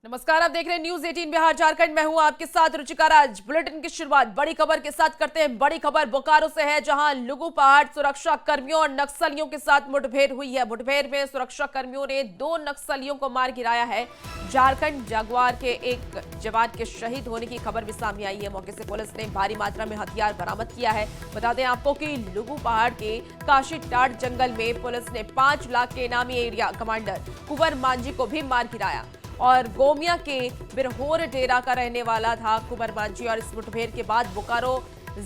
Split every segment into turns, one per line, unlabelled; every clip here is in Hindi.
नमस्कार, आप देख रहे हैं न्यूज 18 बिहार झारखंड। मैं हूं आपके साथ रुचिका राज। बुलेटिन की शुरुआत बड़ी खबर के साथ करते हैं। बड़ी खबर बोकारो से है, जहां लुगु पहाड़ सुरक्षा कर्मियों और नक्सलियों के साथ मुठभेड़ हुई है। मुठभेड़ में सुरक्षा कर्मियों ने 2 नक्सलियों को मार गिराया है। झारखंड जागुआर के एक जवान के शहीद होने की खबर भी सामने आई है। मौके से पुलिस ने भारी मात्रा में हथियार बरामद किया है। बता दें आपको कि लुगु पहाड़ के काशीटाड़ जंगल में पुलिस ने 5 लाख के इनामी एरिया कमांडर कुंवर मांझी को भी मार गिराया और गोमिया के बिरहोर डेरा का रहने वाला था कुंवर मांझी। और इस मुठभेड़ के बाद बोकारो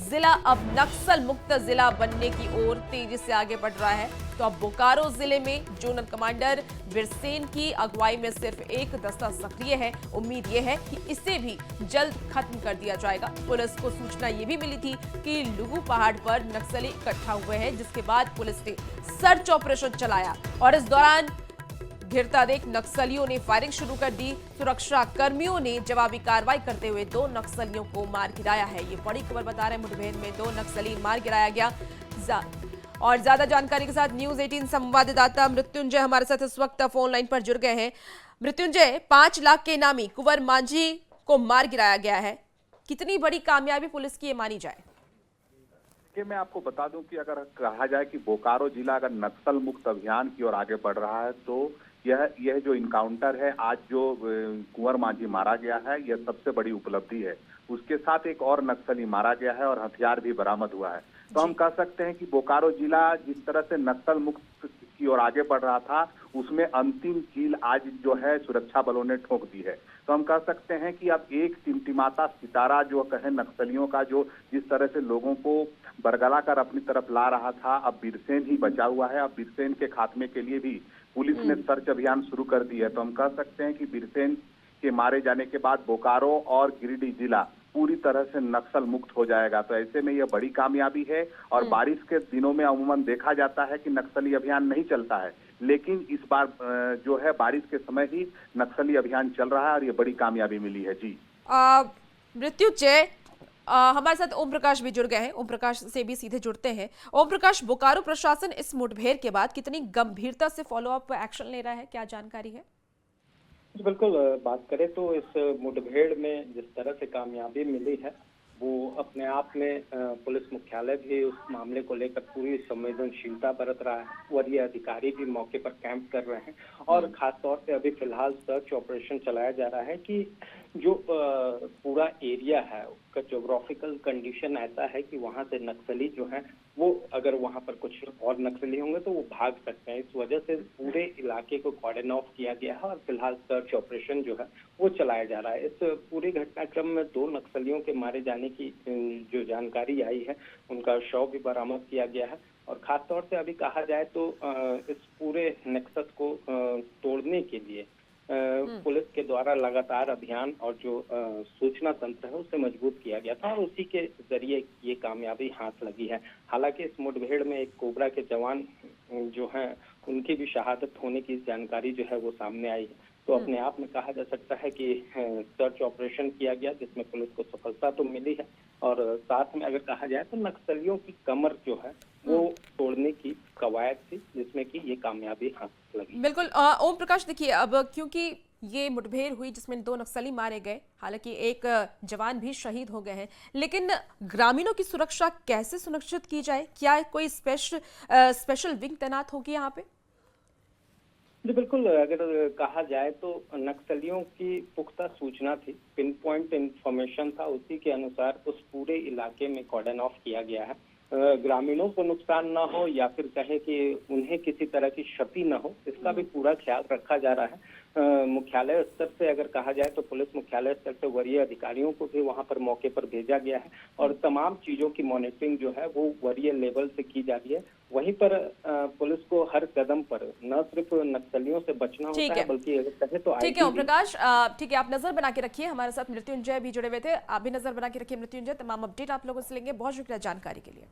जिला अब नक्सल मुक्त जिला बनने की ओर तेजी से आगे बढ़ रहा है। तो अब बोकारो जिले में जोनल कमांडर बिरसेन की अगुवाई में सिर्फ एक दस्ता सक्रिय है। उम्मीद यह है कि इसे भी जल्द खत्म कर दिया जाएगा। पुलिस को सूचना ये भी मिली थी कि लुगु पहाड़ पर नक्सली इकट्ठा हुए हैं, जिसके बाद पुलिस ने सर्च ऑपरेशन चलाया और इस दौरान घिरता देख नक्सलियों ने फायरिंग शुरू कर दी। सुरक्षा कर्मियों ने जवाबी कार्रवाई करते हुए 2 नक्सलियों को मार गिराया है। ये बड़ी खबर बता रहे हैं। मुठभेड़ में 2 नक्सली मार गिराया गया। और ज्यादा जानकारी के साथ न्यूज 18 संवाददाता मृत्युंजय हमारे साथ इस वक्त फोन लाइन पर जुड़ गए हैं। मृत्युंजय, 5 लाख के इनामी कुंवर मांझी को मार गिराया गया है। कितनी बड़ी कामयाबी पुलिस की ये मानी जाए?
मैं आपको बता दूं कि अगर कहा जाए कि बोकारो जिला अगर नक्सल मुक्त अभियान की ओर आगे बढ़ रहा है, तो यह जो इनकाउंटर है, आज जो कुंवर मांझी मारा गया है, यह सबसे बड़ी उपलब्धि है। उसके साथ एक और नक्सली मारा गया है और हथियार भी बरामद हुआ है। तो हम कह सकते हैं कि बोकारो जिला जिस तरह से नक्सल मुक्त की ओर आगे बढ़ रहा था, उसमें अंतिम कील आज जो है सुरक्षा बलों ने ठोक दी है। तो हम कह सकते हैं कि अब एक टिमटिमाता सितारा जो कहे नक्सलियों का, जो जिस तरह से लोगों को बरगला कर अपनी तरफ ला रहा था, अब बिरसेन ही बचा हुआ है। अब बिरसेन के खात्मे के लिए भी पुलिस ने सर्च अभियान शुरू कर दी है। तो हम कह सकते हैं कि बिरसेन के मारे जाने के बाद बोकारो और गिरिडीह जिला पूरी तरह से नक्सल मुक्त हो जाएगा। तो ऐसे में यह बड़ी कामयाबी है। और बारिश के दिनों में अमूमन देखा जाता है कि नक्सली अभियान नहीं चलता है, लेकिन इस बार जो है बारिश के समय ही नक्सली अभियान चल रहा है और ये बड़ी कामयाबी मिली है। जी
मृत्युंजय, हमारे साथ ओम प्रकाश भी जुड़ गए हैं। ओम प्रकाश से भी सीधे जुड़ते हैं। ओम प्रकाश, बोकारो प्रशासन इस मुठभेड़ के बाद कितनी गंभीरता से फॉलो अप एक्शन ले रहा है, क्या जानकारी है?
बिल्कुल, बात करें तो इस मुठभेड़ में जिस तरह से कामयाबी मिली है, वो अपने आप में पुलिस मुख्यालय भी उस मामले को लेकर पूरी संवेदनशीलता बरत रहा है। वरीय अधिकारी भी मौके पर कैंप कर रहे हैं और खास तौर से अभी फिलहाल सर्च ऑपरेशन चलाया जा रहा है कि जो पूरा एरिया है उसका ज्योग्राफिकल कंडीशन ऐसा है कि वहां से नक्सली जो है वो, अगर वहां पर कुछ और नक्सली होंगे तो वो भाग सकते हैं। इस वजह से पूरे इलाके को कॉर्डन ऑफ किया गया है और फिलहाल सर्च ऑपरेशन जो है वो चलाया जा रहा है। इस पूरे घटनाक्रम में 2 नक्सलियों के मारे जाने की जो जानकारी आई है, उनका शव भी बरामद किया गया है। और खास तौर से अभी कहा जाए तो इस पूरे नेक्सस को तोड़ने के लिए पुलिस के द्वारा लगातार अभियान और जो सूचना तंत्र है उसे मजबूत किया गया था और उसी के जरिए ये कामयाबी हाथ लगी है। हालांकि इस मुठभेड़ में एक कोबरा के जवान जो हैं उनकी भी शहादत होने की जानकारी जो है वो सामने आई है। तो अपने आप में कहा जा सकता है कि सर्च ऑपरेशन किया गया, जिसमें पुलिस को सफलता तो मिली है और साथ में अगर कहा जाए तो नक्सलियों की कमर जो है वो तोड़ने की कवायद थी, जिसमें कि ये कामयाबी हाथ लगी।
बिल्कुल ओम प्रकाश, देखिए अब क्योंकि ये मुठभेड़ हुई जिसमें 2 नक्सली मारे गए, हालांकि एक जवान भी शहीद हो गए हैं, लेकिन ग्रामीणों की सुरक्षा कैसे सुनिश्चित की जाए? क्या कोई स्पेशल विंग तैनात होगी यहाँ पे?
जी बिल्कुल, अगर कहा जाए तो नक्सलियों की पुख्ता सूचना थी, पिन पॉइंट इंफॉर्मेशन था, उसी के अनुसार उस पूरे इलाके में कॉर्डन ऑफ किया गया है। ग्रामीणों को नुकसान ना हो या फिर कहें कि उन्हें किसी तरह की क्षति ना हो, इसका भी पूरा ख्याल रखा जा रहा है। मुख्यालय स्तर से अगर कहा जाए तो पुलिस मुख्यालय स्तर से वरीय अधिकारियों को भी वहां पर मौके पर भेजा गया है और तमाम चीजों की मॉनिटरिंग जो है वो वरीय लेवल से की जा रही है। वहीं पर पुलिस को हर कदम पर न सिर्फ नक्सलियों से बचना होता है, बल्कि अगर कहे तो
ठीक है ओम प्रकाश, ठीक है, आप नजर बना के रखिए। हमारे साथ मृत्युंजय भी जुड़े हुए थे, आप भी नजर बना के रखिए मृत्युंजय। तमाम अपडेट आप लोगों से लेंगे। बहुत शुक्रिया जानकारी के लिए।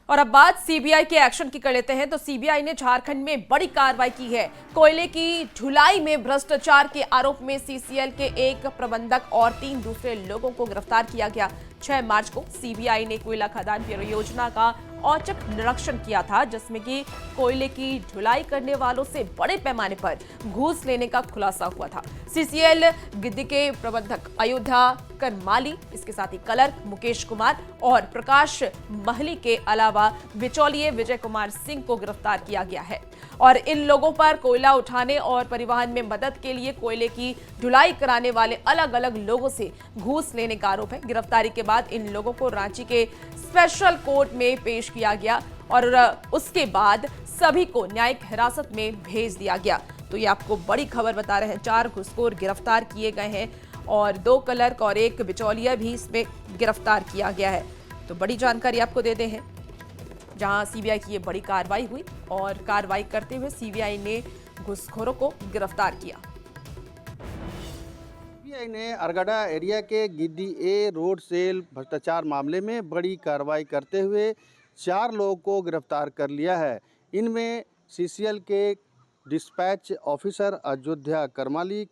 और अब बात सीबीआई के एक्शन की कर लेते हैं। तो सीबीआई ने झारखंड में बड़ी कार्रवाई की है। कोयले की ढुलाई में भ्रष्टाचार के आरोप में सीसीएल के एक प्रबंधक और 3 दूसरे लोगों को गिरफ्तार किया गया। 6 मार्च को सीबीआई ने कोयला खदान परियोजना का औचक निरीक्षण किया था, जिसमें कि कोयले की ढुलाई करने वालों से बड़े पैमाने पर घूस लेने का खुलासा हुआ था। सीसीएल गिद्दी के प्रबंधक अयोध्या करमाली, इसके साथ ही क्लर्क मुकेश कुमार और प्रकाश महली के अलावा बिचौलिए विजय कुमार सिंह को गिरफ्तार किया गया है। और इन लोगों पर कोयला उठाने और परिवहन में मदद के लिए कोयले की ढुलाई कराने वाले अलग अलग लोगों से घूस लेने का आरोप है। गिरफ्तारी के बाद इन लोगों को रांची के स्पेशल कोर्ट में पेश किया गया और उसके बाद सभी को न्यायिक हिरासत में भेज दिया गया। तो ये आपको बड़ी खबर बता रहे हैं। 4 घुसखोर गिरफ्तार किए गए हैं और 2 क्लर्क और 1 बिचौलिया भी इसमें गिरफ्तार किया गया है। तो बड़ी जानकारी आपको देते हैं, जहां सीबीआई की ये बड़ी कार्रवाई हुई और कार्रवाई करते हुए सीबीआई ने घुसखोरों को गिरफ्तार किया।
सीबीआई ने अरगड़ा एरिया के गिद्दी ए रोड सेल भ्रष्टाचार मामले में बड़ी कार्रवाई करते हुए 4 लोगों को गिरफ्तार कर लिया है। इनमें सीसीएल के dispatch officer Ayodhya Karmali,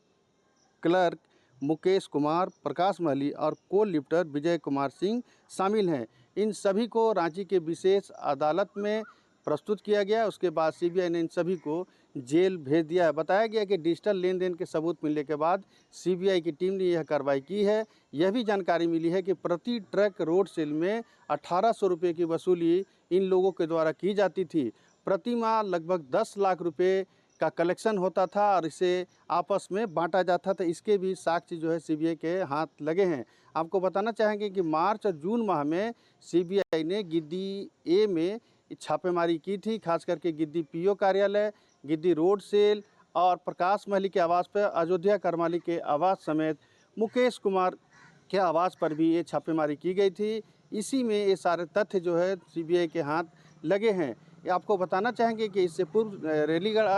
clerk Mukesh Kumar, Prakash Mahli और कोल लिफ्टर विजय कुमार सिंह शामिल हैं। इन सभी को रांची के विशेष अदालत में प्रस्तुत किया गया। उसके बाद सीबीआई ने इन सभी को जेल भेज दिया है। बताया गया कि डिजिटल लेन देन के सबूत मिलने के बाद सीबीआई की टीम ने यह कार्रवाई की है। यह भी जानकारी मिली है कि प्रति ट्रक रोड सेल में 1800 रुपये की वसूली इन लोगों के द्वारा की जाती थी। प्रति माह लगभग 10 लाख रुपए का कलेक्शन होता था और इसे आपस में बांटा जाता था। इसके भी साक्ष्य जो है सीबीआई के हाथ लगे हैं। आपको बताना चाहेंगे कि मार्च और जून माह में सीबीआई ने गिद्दी ए में छापेमारी की थी, खास करके गिद्दी पीओ कार्यालय, गिद्दी रोड सेल और प्रकाश महली के आवास पर, अयोध्या करमाली के आवास समेत मुकेश कुमार के आवास पर भी ये छापेमारी की गई थी। इसी में ये सारे तथ्य जो है सीबीआई के हाथ लगे हैं। आपको बताना चाहेंगे कि इससे पूर्व रेलीगढ़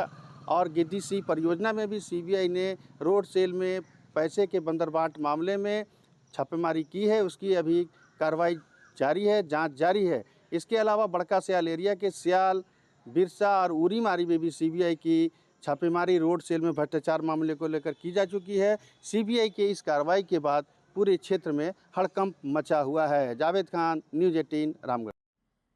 और गिद्दी सी परियोजना में भी सीबीआई ने रोड सेल में पैसे के बंदरबाट मामले में छापेमारी की है। उसकी अभी कार्रवाई जारी है, जांच जारी है। इसके अलावा बड़का सियाल एरिया के सियाल, बिरसा और उरी मारी में भी सीबीआई की छापेमारी रोड सेल में भ्रष्टाचार मामले को लेकर की जा चुकी है। सीबीआई के इस कार्रवाई के बाद पूरे क्षेत्र में हड़कंप मचा हुआ है। जावेद खान, न्यूज़ 18, रामगढ़।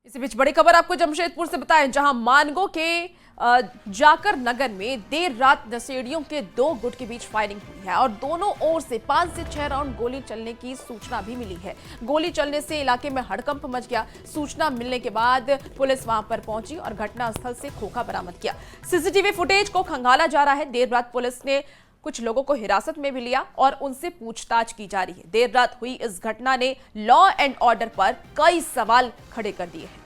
इसी बीच बड़ी खबर आपको जमशेदपुर से बताएं, जहां मानगो के जाकर नगर में देर रात नशेड़ियों के 2 गुट के बीच फायरिंग हुई है और दोनों ओर से 5 से 6 राउंड गोली चलने की सूचना भी मिली है। गोली चलने से इलाके में हड़कंप मच गया। सूचना मिलने के बाद पुलिस वहां पर पहुंची और घटनास्थल से खोखा बरामद किया। सीसीटीवी फुटेज को खंगाला जा रहा है। देर रात पुलिस ने कुछ लोगों को हिरासत में भी लिया और उनसे पूछताछ की जा रही है। देर रात हुई इस घटना ने लॉ एंड ऑर्डर पर कई सवाल खड़े कर दिए हैं।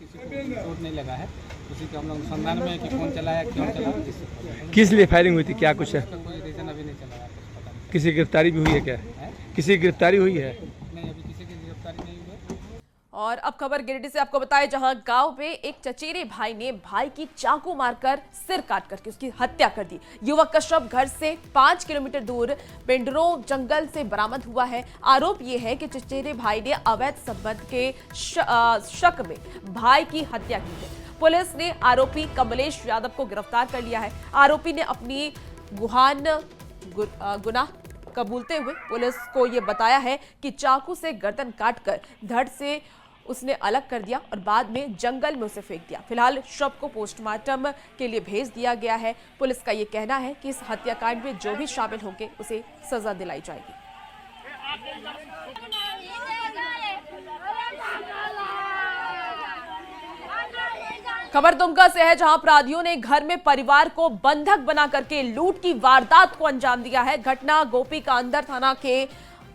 किसी को चोट नहीं लगा है, उसी के हम लोग अनुसंधान में कि कौन चलाया, क्यों चला,
किस लिए फायरिंग हुई थी, क्या कुछ है?
उसका कोई रीजन अभी नहीं चला है, पता नहीं।
किसी की गिरफ्तारी भी हुई है क्या? किसी की गिरफ्तारी हुई है?
नहीं, अभी किसी की गिरफ्तारी नहीं हुई है।
और अब खबर गिरिडीह से आपको बताएं, जहां गांव में एक चचेरे भाई ने भाई की चाकू मारकर सिर काट करके उसकी हत्या कर दी। युवक का शव घर से 5 किलोमीटर दूर पेंडरो जंगल से बरामद हुआ है। आरोप यह है कि चचेरे भाई ने अवैध संबंध के शक में भाई की हत्या की है। पुलिस ने आरोपी कमलेश यादव को गिरफ्तार कर लिया है। आरोपी ने अपनी गुनाह कबूलते हुए पुलिस को यह बताया है कि चाकू से गर्दन काटकर धड़ से उसने अलग कर दिया और बाद में जंगल में उसे फेंक दिया। फिलहाल शव को पोस्टमार्टम के लिए भेज दिया गया है। पुलिस का यह कहना है कि इस हत्याकांड में जो भी शामिल होंगे उसे सजा दिलाई जाएगी। खबर दुमका से है, जहां अपराधियों ने घर में परिवार को बंधक बना करके लूट की वारदात को अंजाम दिया है। घटना गोपी का अंदर थाना के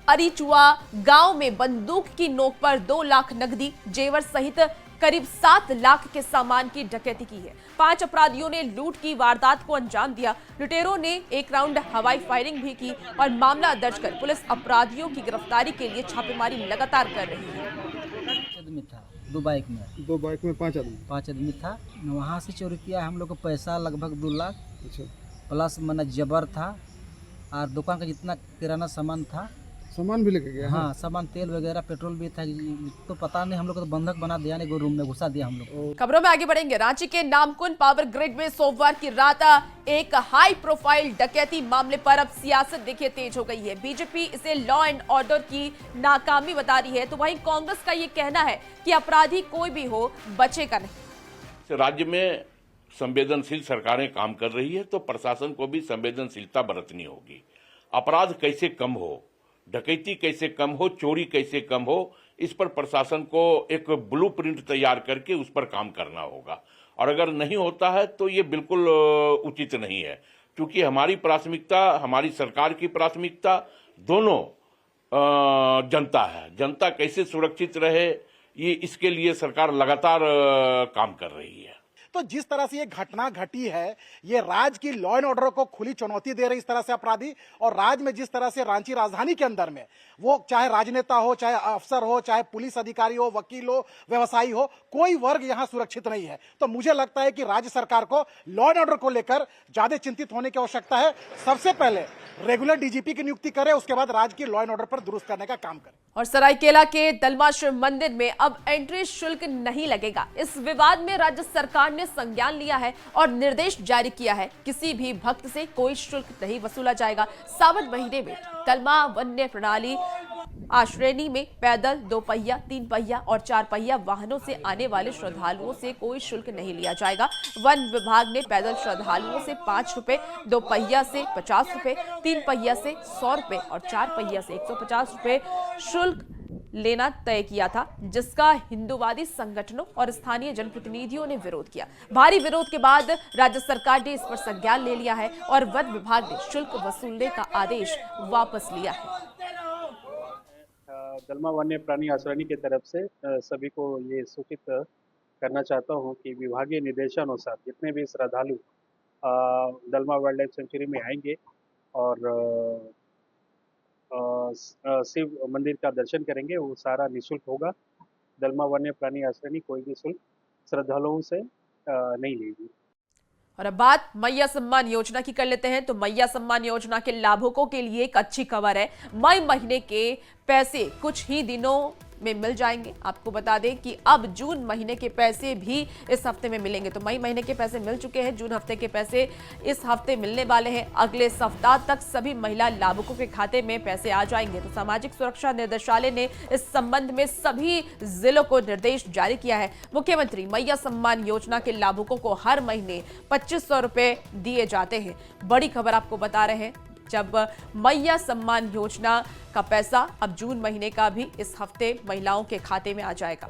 अरीचुआ गांव में बंदूक की नोक पर 2 लाख नकदी, जेवर सहित करीब 7 लाख के सामान की डकैती की है। 5 अपराधियों ने लूट की वारदात को अंजाम दिया। लुटेरों ने 1 राउंड हवाई फायरिंग भी की और मामला दर्ज कर पुलिस अपराधियों की गिरफ्तारी के लिए छापेमारी लगातार कर रही है।
आदमी था, 2 बाइक में 5 आदमी था। वहाँ से चोरी किया हम लोग को पैसा लगभग 2 लाख। अच्छा। प्लस मैंने जबर था और दुकान का जितना किराना सामान था,
सामान भी लेके गया।
हाँ, सामान तेल वगैरह पेट्रोल भी था। तो पता नहीं, हम लोग को तो बंधक बना दिया, नहीं रूम में घुसा दिया हम लोग।
खबरों में आगे बढ़ेंगे। रांची के नामकुन पावर ग्रिड में सोमवार की रात एक हाई प्रोफाइल डकैती मामले पर अब सियासत देखिए तेज हो गई है। बीजेपी इसे लॉ एंड ऑर्डर की नाकामी बता रही है, तो वहीं कांग्रेस का ये कहना है कि अपराधी कोई भी हो बचेगा नहीं।
राज्य में
संवेदनशील सरकारें काम कर रही है तो प्रशासन को भी संवेदनशीलता बरतनी होगी। अपराध कैसे कम हो, डकैती कैसे कम हो, चोरी कैसे कम हो, इस पर प्रशासन को एक ब्लूप्रिंट तैयार करके उस पर काम करना होगा। और अगर नहीं होता है तो ये बिल्कुल उचित नहीं है, क्योंकि हमारी प्राथमिकता, हमारी सरकार की प्राथमिकता दोनों जनता है। जनता कैसे सुरक्षित रहे, ये इसके लिए सरकार लगातार काम कर रही है।
तो जिस तरह से ये घटना घटी है, ये राज्य की लॉ एंड ऑर्डर को खुली चुनौती दे रही इस तरह से अपराधी, और राज्य में जिस तरह से रांची राजधानी के अंदर में वो चाहे राजनेता हो, चाहे अफसर हो, चाहे पुलिस अधिकारी हो, वकील हो, व्यवसायी हो, कोई वर्ग यहां सुरक्षित नहीं है। तो मुझे लगता है कि राज्य सरकार को लॉ एंड ऑर्डर को लेकर ज्यादा चिंतित होने की आवश्यकता है। सबसे पहले रेगुलर डीजीपी की नियुक्ति करे, उसके बाद राज्य की लॉ एंड ऑर्डर पर दुरुस्त करने का काम करे।
और सरायकेला के दलमा शिव मंदिर में अब एंट्री शुल्क नहीं लगेगा। इस विवाद में राज्य सरकार ने संज्ञान लिया है और निर्देश जारी किया है, किसी भी भक्त से कोई शुल्क नहीं वसूला जाएगा। सावन महीने में दलमा वन्य प्रणाली आश्रयनी में पैदल, 2 पहिया, 3 पहिया और 4 पहिया वाहनों से आने वाले श्रद्धालुओं से कोई शुल्क नहीं लिया जाएगा। वन विभाग ने पैदल श्रद्धालुओं से 5 रुपए, 2 पहिया से 50 रुपए, 3 पहिया से 100 रुपए और 4 पहिया से 150 रुपए शुल्क लेना तय किया था, जिसका हिंदूवादी संगठनों और स्थानीय जनप्रतिनिधियों ने विरोध किया। भारी विरोध के बाद राज्य सरकार ने इस पर संज्ञान ले लिया है और वन विभाग ने शुल्क वसूलने का आदेश वापस लिया है।
दलमा वन्य प्राणी आश्रयनी की तरफ से सभी को ये सूचित करना चाहता हूँ कि विभागीय निर्देशानुसार जितने भी श्रद्धालु दलमा वाइल्ड लाइफ सेंचुरी में आएंगे और शिव मंदिर का दर्शन करेंगे, वो सारा निःशुल्क होगा। दलमा वन्य प्राणी आश्रयनी कोई भी शुल्क श्रद्धालुओं से नहीं लेगी।
और अब बात मैया सम्मान योजना की कर लेते हैं। तो मैया सम्मान योजना के लाभुकों के लिए एक अच्छी खबर है। मई महीने के पैसे कुछ ही दिनों में मिल जाएंगे। आपको बता दें कि अब जून महीने के पैसे भी इस हफ्ते में मिलेंगे। तो मई महीने के पैसे मिल चुके हैं, जून हफ्ते के पैसे इस हफ्ते मिलने वाले हैं। अगले सप्ताह तक सभी महिला लाभुकों के खाते में पैसे आ जाएंगे। तो सामाजिक सुरक्षा निदेशालय ने इस संबंध में सभी जिलों को निर्देश जारी किया है। मुख्यमंत्री मैया सम्मान योजना के लाभुकों को हर महीने 2500 रुपए दिए जाते हैं। बड़ी खबर आपको बता रहे हैं, जब मैया सम्मान योजना का पैसा अब जून महीने का भी इस हफ्ते महिलाओं के खाते में आ जाएगा।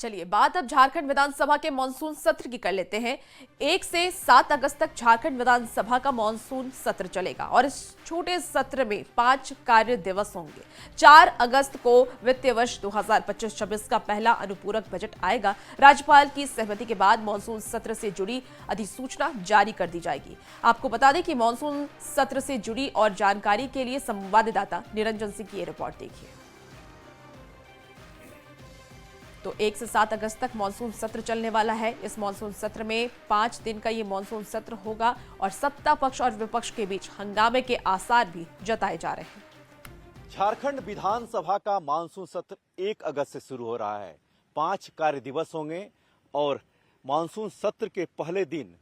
चलिए बात अब झारखंड विधानसभा के मॉनसून सत्र की कर लेते हैं। 1 से 7 अगस्त तक झारखंड विधानसभा का मॉनसून सत्र चलेगा और इस छोटे सत्र में 5 कार्य दिवस होंगे। 4 अगस्त को वित्तीय वर्ष 2025-26 का पहला अनुपूरक बजट आएगा। राज्यपाल की सहमति के बाद मॉनसून सत्र से जुड़ी अधिसूचना जारी कर दी जाएगी। आपको बता दें कि मॉनसून सत्र से जुड़ी और जानकारी के लिए संवाददाता निरंजन सिंह की ये रिपोर्ट देखिए। तो 1 से 7 अगस्त तक मॉनसून सत्र चलने वाला है। इस मॉनसून सत्र में 5 दिन का ये मॉनसून सत्र होगा और सत्ता पक्ष और विपक्ष के बीच हंगामे के आसार भी जताए जा रहे हैं।
झारखंड विधानसभा का मानसून सत्र 1 अगस्त से शुरू हो रहा है। 5 कार्य दिवस होंगे और मानसून सत्र के पहले दिन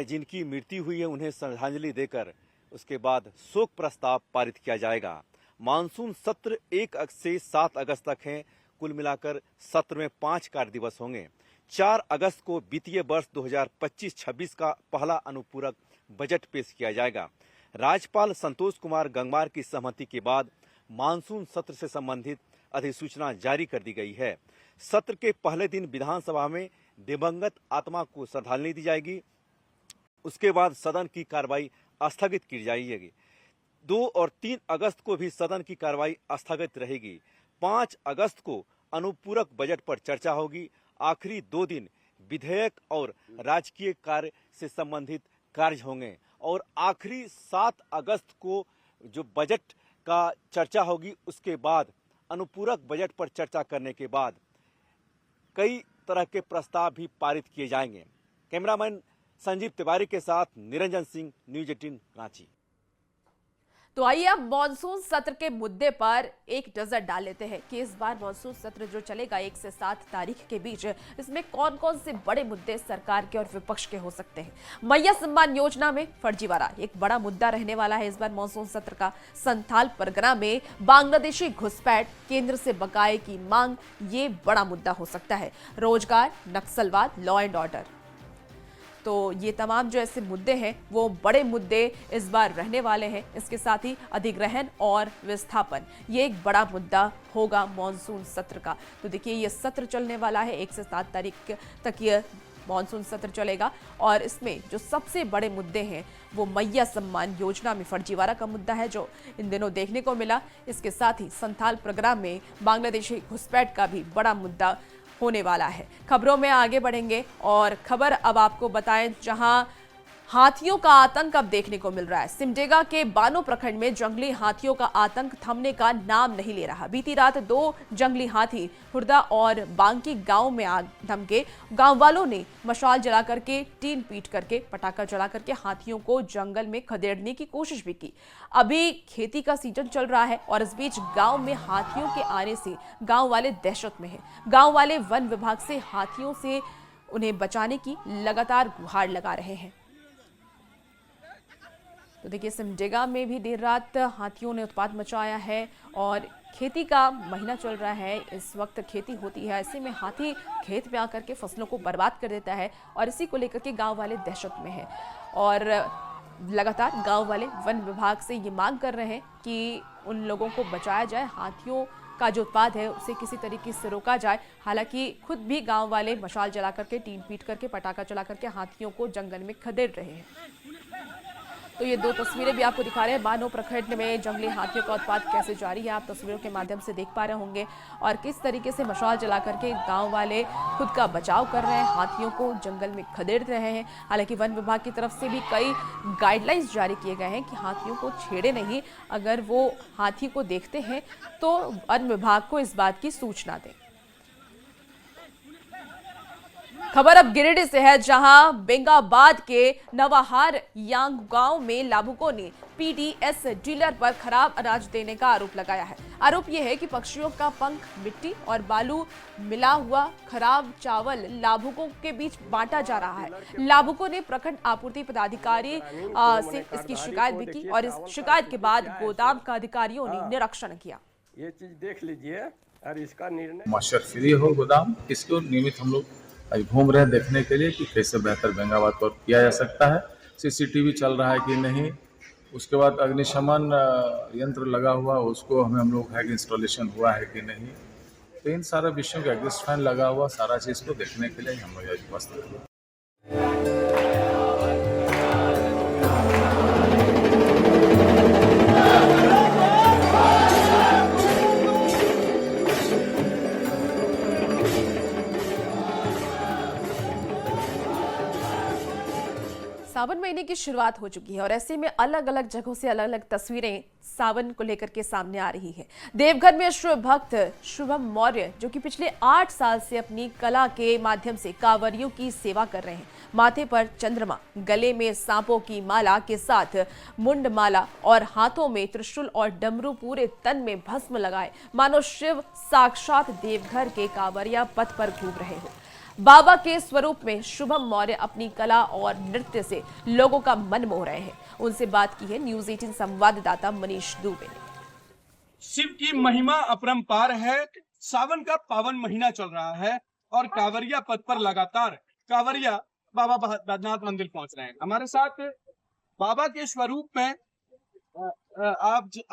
जिनकी मृत्यु हुई है उन्हें श्रद्धांजलि देकर उसके बाद शोक प्रस्ताव पारित किया जाएगा। मानसून सत्र 1 से 7 अगस्त तक है। कुल मिलाकर सत्र में 5 कार्य दिवस होंगे। 4 अगस्त को वित्तीय वर्ष 2025-26 का पहला अनुपूरक बजट पेश किया जाएगा। राज्यपाल संतोष कुमार गंगवार की सहमति के बाद मानसून सत्र से संबंधित अधिसूचना जारी कर दी गई है। सत्र के पहले दिन विधानसभा में दिवंगत आत्मा को श्रद्धांजलि दी जाएगी। उसके बाद सदन की कार्रवाई स्थगित की जाएगी। 2 और 3 अगस्त को भी सदन की कार्रवाई स्थगित रहेगी। 5 अगस्त को अनुपूरक बजट पर चर्चा होगी। आखिरी 2 दिन विधेयक और राजकीय कार्य से संबंधित कार्य होंगे और आखिरी 7 अगस्त को जो बजट का चर्चा होगी उसके बाद अनुपूरक बजट पर चर्चा करने के बाद कई तरह के प्रस्ताव भी पारित किए जाएंगे। कैमरामैन संजीव तिवारी के साथ निरंजन सिंह, न्यूज 18 रांची।
तो आइए अब मॉनसून सत्र के मुद्दे पर एक नजर डाल लेते हैं कि इस बार मॉनसून सत्र जो चलेगा 1 से 7 तारीख के बीच, इसमें कौन कौन से बड़े मुद्दे सरकार के और विपक्ष के हो सकते हैं। मैया सम्मान योजना में फर्जीवाड़ा एक बड़ा मुद्दा रहने वाला है इस बार मॉनसून सत्र का। संथाल परगना में बांग्लादेशी घुसपैठ, केंद्र से बकाये की मांग, ये बड़ा मुद्दा हो सकता है। रोजगार, नक्सलवाद, लॉ एंड ऑर्डर, तो ये तमाम जो ऐसे मुद्दे हैं वो बड़े मुद्दे इस बार रहने वाले हैं। इसके साथ ही अधिग्रहण और विस्थापन, ये एक बड़ा मुद्दा होगा मॉनसून सत्र का। तो देखिए ये सत्र चलने वाला है 1 से 7 तारीख तक ये मॉनसून सत्र चलेगा और इसमें जो सबसे बड़े मुद्दे हैं वो मैया सम्मान योजना में फर्जीवाड़ा का मुद्दा है जो इन दिनों देखने को मिला। इसके साथ ही संथाल प्रोग्राम में बांग्लादेशी घुसपैठ का भी बड़ा मुद्दा होने वाला है। खबरों में आगे बढ़ेंगे और खबर अब आपको बताएं जहां हाथियों का आतंक अब देखने को मिल रहा है। सिमडेगा के बानो प्रखंड में जंगली हाथियों का आतंक थमने का नाम नहीं ले रहा। बीती रात 2 जंगली हाथी हुरदा और बांकी गांव में आग धमके। गांव वालों ने मशाल जला करके, टीन पीट करके, पटाखा जला करके हाथियों को जंगल में खदेड़ने की कोशिश भी की। अभी खेती का सीजन चल रहा है और इस बीच गांव में हाथियों के आने से गांव वाले दहशत में हैं। गांव वाले वन विभाग से हाथियों से उन्हें बचाने की लगातार गुहार लगा रहे हैं। तो देखिए सिमडेगा में भी देर रात हाथियों ने उत्पात मचाया है और खेती का महीना चल रहा है, इस वक्त खेती होती है, ऐसे में हाथी खेत में आकर के फसलों को बर्बाद कर देता है और इसी को लेकर के गांव वाले दहशत में हैं और लगातार गांव वाले वन विभाग से ये मांग कर रहे हैं कि उन लोगों को बचाया जाए, हाथियों का जो उत्पाद है उसे किसी तरीके से रोका जाए। हालांकि खुद भी गांव वाले मशाल जला करके, टीन पीट करके, पटाखा चला करके हाथियों को जंगल में खदेड़ रहे हैं। तो ये 2 तस्वीरें भी आपको दिखा रहे हैं। बानो प्रखंड में जंगली हाथियों का उत्पात कैसे जारी है, आप तस्वीरों के माध्यम से देख पा रहे होंगे और किस तरीके से मशाल जला करके गांव वाले खुद का बचाव कर रहे हैं, हाथियों को जंगल में खदेड़ रहे हैं। हालांकि वन विभाग की तरफ से भी कई गाइडलाइंस जारी किए गए हैं कि हाथियों को छेड़े नहीं, अगर वो हाथी को देखते हैं तो वन विभाग को इस बात की सूचना दें। खबर अब गिरिडीह से है जहां बेंगाबाद के नवाहार यांग गांव में लाभुकों ने पीडीएस डीलर पर खराब अनाज देने का आरोप लगाया है। आरोप यह है कि पक्षियों का पंख, मिट्टी और बालू मिला हुआ खराब चावल लाभुकों के बीच बांटा जा रहा है। लाभुकों ने प्रखंड आपूर्ति पदाधिकारी से इसकी शिकायत भी की और इस शिकायत के बाद गोदाम का अधिकारियों ने निरीक्षण किया।
ये चीज देख लीजिए और इसका निर्णय
मॉइस्चर फ्री हो गोदाम, इसको नियमित हम लोग आज घूम रहे हैं देखने के लिए कि कैसे बेहतर बेंगाबाद पर किया जा सकता है। सीसीटीवी चल रहा है कि नहीं, उसके बाद अग्निशमन यंत्र लगा हुआ उसको हम लोग है कि इंस्टॉलेशन हुआ है कि नहीं, तो इन सारे विषयों के एग्जिस्ट फैन लगा हुआ सारा चीज़ को देखने के लिए हम लोग उपस्थित हैं।
सावन महीने की शुरुआत हो चुकी है और ऐसे में अलग अलग जगहों से अलग अलग तस्वीरें सावन को लेकर के सामने आ रही है। देवघर में शिव भक्त शुभम मौर्य जो कि पिछले 8 साल से अपनी कला के माध्यम से कांवरियों की सेवा कर रहे हैं। माथे पर चंद्रमा, गले में सांपों की माला के साथ मुंड माला और हाथों में त्रिशूल और डमरू, पूरे तन में भस्म लगाए मानो शिव साक्षात देवघर के कांवरिया पथ पर घूम रहे हो। बाबा के स्वरूप में शुभम मौर्य अपनी कला और नृत्य से लोगों का मन मोह रहे हैं। उनसे बात की है न्यूज़ 18 संवाददाता मनीष दुबे ने।
शिव की महिमा अपरंपार है। सावन का पावन महीना चल रहा है और कांवरिया पथ पर लगातार कांवरिया बाबा बैद्यनाथ मंदिर पहुंच रहे हैं। हमारे साथ बाबा के स्वरूप में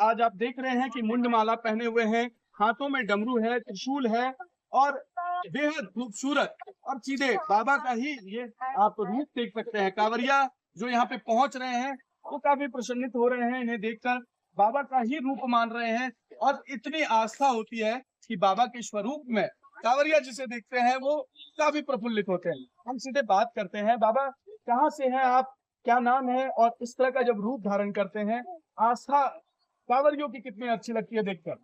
आज आप देख रहे हैं कि मुंड माला पहने हुए हैं, हाथों में डमरू है, त्रिशूल है और बेहद खूबसूरत और सीधे बाबा का ही ये आप रूप देख सकते हैं। कांवरिया जो यहाँ पे पहुंच रहे हैं वो काफी प्रसन्नित हो रहे हैं, इन्हें देखकर बाबा का ही रूप मान रहे हैं और इतनी आस्था होती है कि बाबा के स्वरूप में कांवरिया जिसे देखते हैं वो काफी प्रफुल्लित होते हैं। हम सीधे बात करते हैं, बाबा कहाँ से हैं आप, क्या नाम है और इस तरह का जब रूप धारण करते हैं आस्था कांवरियों की कितनी अच्छी लगती है देखकर।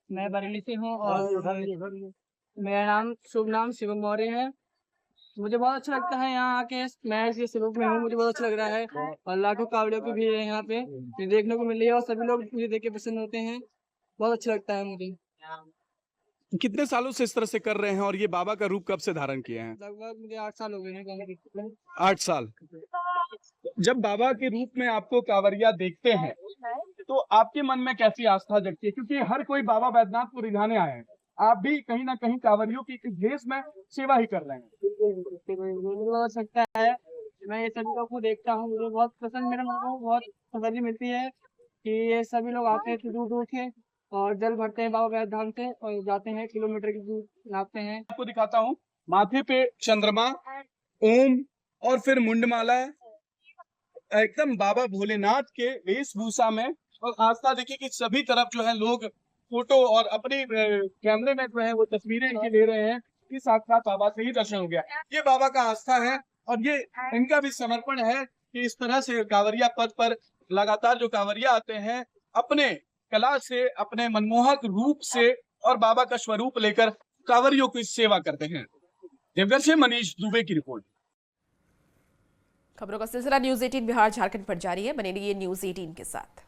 मैं बरेली से हूँ और मेरा नाम शुभ नाम शिवम मौर्य है
मुझे बहुत अच्छा लगता है यहाँ आके। मैं इस स्वरूप में हूँ, मुझे बहुत अच्छा लग रहा है और लाखों कावड़ियों की भीड़ है यहाँ पे, ये देखने को मिल रही है और सभी लोग मुझे देख के पसंद होते हैं। बहुत अच्छा लगता है मुझे।
कितने सालों से इस तरह से कर रहे हैं और ये बाबा का रूप कब से धारण किए हैं?
लगभग मुझे 8 साल हो गए हैं।
8 साल। जब बाबा के रूप में आपको कांवरिया देखते हैं तो आपके मन में कैसी आस्था जगती है? क्योंकि हर कोई बाबा बैद्यनाथ को रिझाने आए हैं, आप भी कहीं ना कहीं कांवरियों की इस देश में सेवा ही कर रहे हैं।
मुझे बहुत अच्छा लगता है, मैं ये सभी लोग को देखता हूँ, मुझे बहुत पसंद, मेरे मन को बहुत तसल्ली मिलती है कि ये सभी लोग आते हैं दूर दूर से और जल भरते हैं बाबा बैद्यनाथ से और जाते हैं, किलोमीटर की दूर नापते हैं।
आपको दिखाता हूँ, माथे पे चंद्रमा, ओम और फिर मुंडमाला, एकदम बाबा भोलेनाथ के वेशभूषा में। और आस्था देखिए कि सभी तरफ जो है लोग फोटो और अपने कैमरे में जो है वो तस्वीरें इनकी ले रहे हैं कि साक्षात बाबा से ही दर्शन हो गया। ये बाबा का आस्था है और ये इनका भी समर्पण है कि इस तरह से कांवरिया पथ पर लगातार जो कांवरिया आते हैं अपने कला से, अपने मनमोहक रूप से और बाबा का स्वरूप लेकर कांवरियों की सेवा करते हैं। देवघर से मनीष दुबे की रिपोर्ट।
खबरों का सिलसिला न्यूज 18 बिहार झारखंड पर जारी है, बने रहिए न्यूज 18 के साथ।